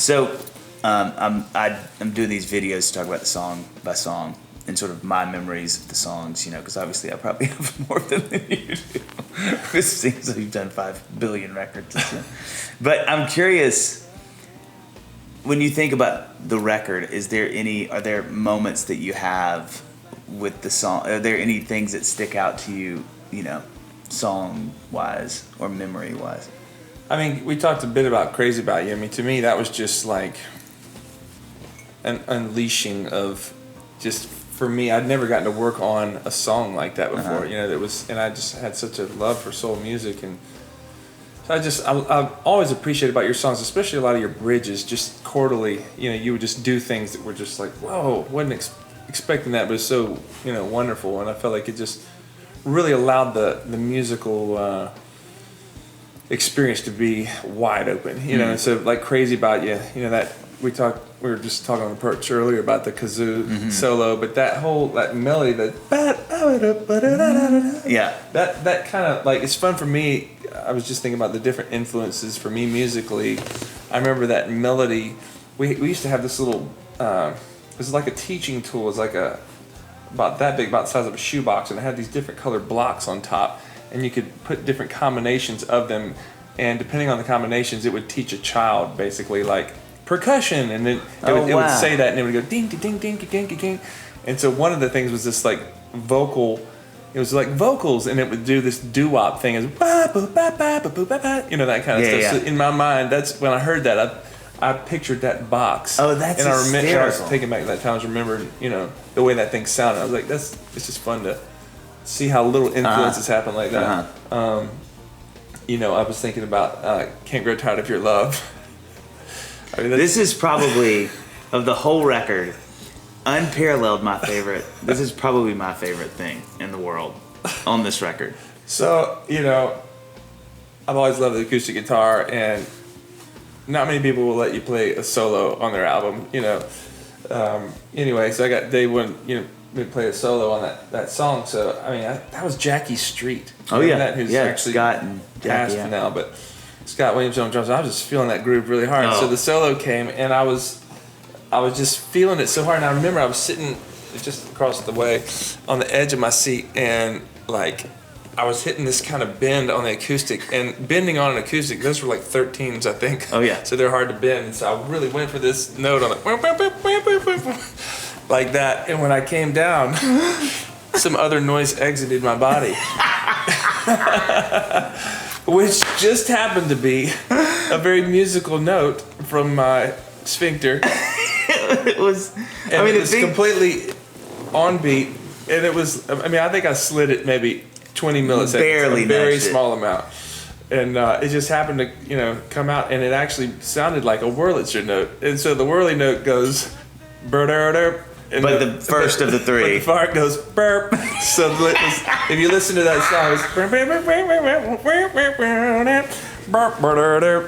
So, I'm doing these videos to talk about the song by song and sort of my memories of the songs, because obviously I probably have more of them than you do. It seems like you've done 5 billion records. But I'm curious, when you think about the record, are there moments that you have with the song? Are there any things that stick out to you, song-wise or memory-wise? I mean, we talked a bit about Crazy About You. I mean, to me, that was just like an unleashing of just, for me, I'd never gotten to work on a song like that before, and I just had such a love for soul music. And so I've always appreciated about your songs, especially a lot of your bridges, just chordally, you would just do things that were just like, whoa, wasn't expecting that, but it's so, wonderful. And I felt like it just really allowed the musical experience to be wide open, and so like Crazy About You, that we were just talking on the perch earlier about the kazoo solo, but that melody, that kind of like, it's fun for me. I was just thinking about the different influences for me musically. I remember that melody, we used to have this little, it was like a teaching tool. It was like about that big, about the size of a shoebox, and it had these different colored blocks on top, and you could put different combinations of them, and depending on the combinations, it would teach a child basically like percussion, and then it would say that, and it would go ding ding ding ding ding ding. And so one of the things was this like vocal, it was like vocals, and it would do this doo-wop thing, as ba ba ba ba ba ba ba, that kind of stuff. Yeah. So in my mind, that's when I heard that, I pictured that box. Oh, that's and hysterical. I was taking back that time. I was remembering, the way that thing sounded. I was like, it's just fun to see how little influences happen like that. I was thinking about Can't Grow Tired of Your Love. I mean, this is probably, of the whole record, unparalleled my favorite. This is probably my favorite thing in the world on this record. So, I've always loved the acoustic guitar, and not many people will let you play a solo on their album, Anyway, so I got Dave Wood, play a solo on that song. So, I mean, that was Jackie Street. Oh, yeah. That, who's actually Scott and Jackie, passed now, but Scott Williams on drums. I was just feeling that groove really hard. So the solo came, and I was just feeling it so hard. And I remember I was sitting just across the way on the edge of my seat, and like I was hitting this kind of bend on the acoustic, and bending on an acoustic, those were like 13s, I think. Oh yeah. So they're hard to bend, and so I really went for this note on it, like that. And when I came down, some other noise exited my body. Which just happened to be a very musical note from my sphincter. It was, it's completely on beat, and it was, I think I slid it maybe 20 milliseconds. Barely, a very small amount. And it just happened to, come out, and it actually sounded like a Wurlitzer note. And so the whirly note goes, burr-derp. But the first of the three. But the fart goes burp. So if you listen to that song, it's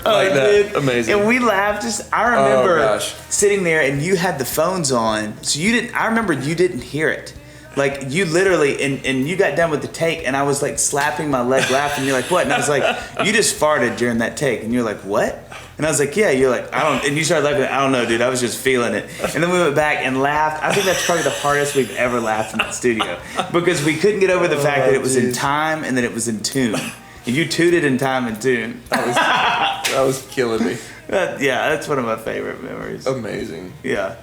like that. Amazing. And we laughed. I remember sitting there, and you had the phones on, so you didn't. I remember you didn't hear it. Like, you literally, and you got done with the take, and I was like slapping my leg laughing. You're like, what? And I was like, you just farted during that take. And you're like, what? And I was like, yeah. You're like, I don't, and you started laughing. I don't know, dude. I was just feeling it. And then we went back and laughed. I think that's probably the hardest we've ever laughed in the studio, because we couldn't get over the fact that it was in time and that it was in tune. And you tooted in time and tune. That was killing me. Yeah, that's one of my favorite memories. Amazing. Yeah.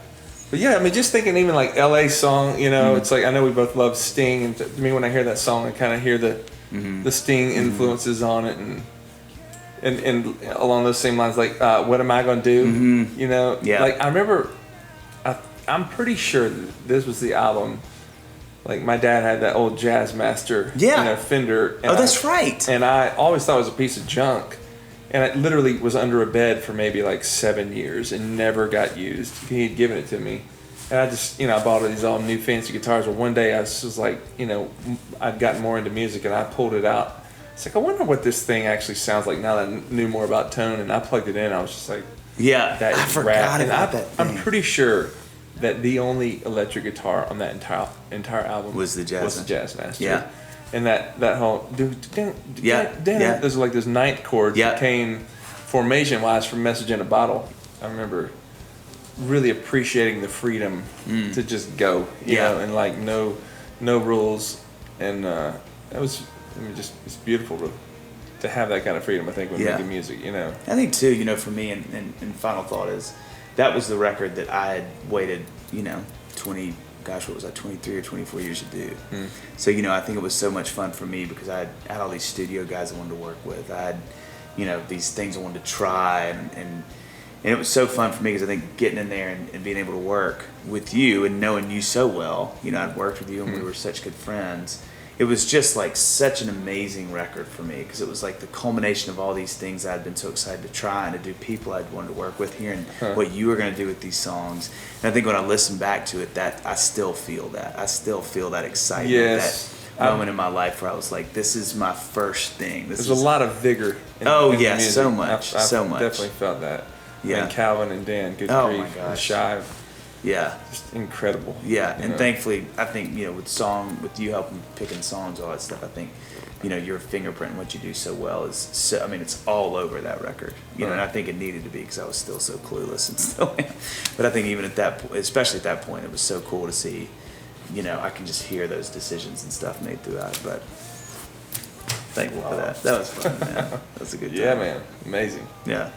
But yeah, I mean, just thinking even like LA song, it's like, I know we both love Sting, and to me when I hear that song, I kind of hear the Sting influences on it, and along those same lines, like What Am I Gonna Do? Yeah. Like I remember, I'm pretty sure this was the album. Like my dad had that old Jazzmaster, Fender. And that's right. And I always thought it was a piece of junk. And it literally was under a bed for maybe like 7 years and never got used. He had given it to me. And I just, I bought all these all new fancy guitars. Well, one day I was like, I'd gotten more into music, and I pulled it out. It's like, I wonder what this thing actually sounds like now that I knew more about tone. And I plugged it in. I was just like, yeah, that I forgot about that thing. I'm pretty sure that the only electric guitar on that entire album was the Jazzmaster. Yeah. And that whole yeah. There's like this ninth chord that came formation wise from Message in a Bottle. I remember really appreciating the freedom to just go, you know, and like no rules, and that was, I mean, just it's beautiful to have that kind of freedom. I think when making music, you know. I think too, you know, for me, and final thought is, that was the record that I had waited, you know, 23 or 24 years to do. So, you know, I think it was so much fun for me because I had all these studio guys I wanted to work with. I had, you know, these things I wanted to try, and it was so fun for me because I think getting in there and being able to work with you and knowing you so well, you know, I'd worked with you and we were such good friends. It was just like such an amazing record for me because it was like the culmination of all these things I'd been so excited to try and to do, people I'd wanted to work with, hearing what you were going to do with these songs. And I think when I listen back to it, that I still feel that. I still feel that excitement, that moment in my life where I was like, this is my first thing. There's a lot of vigor in the music. So much, I've so much. Definitely felt that. Yeah. And Calvin and Dan, good grief, my gosh. And Shive. Yeah. Just incredible. Yeah, and thankfully, I think, you know, with you helping picking songs, all that stuff, I think, you know, your fingerprint and what you do so well is so, I mean, it's all over that record, you know, and I think it needed to be because I was still so clueless and still am. But I think even at that point, especially at that point, it was so cool to see, you know, I can just hear those decisions and stuff made throughout. But thankful for that. That was fun, man. That was a good time. Yeah, man. Amazing. Yeah.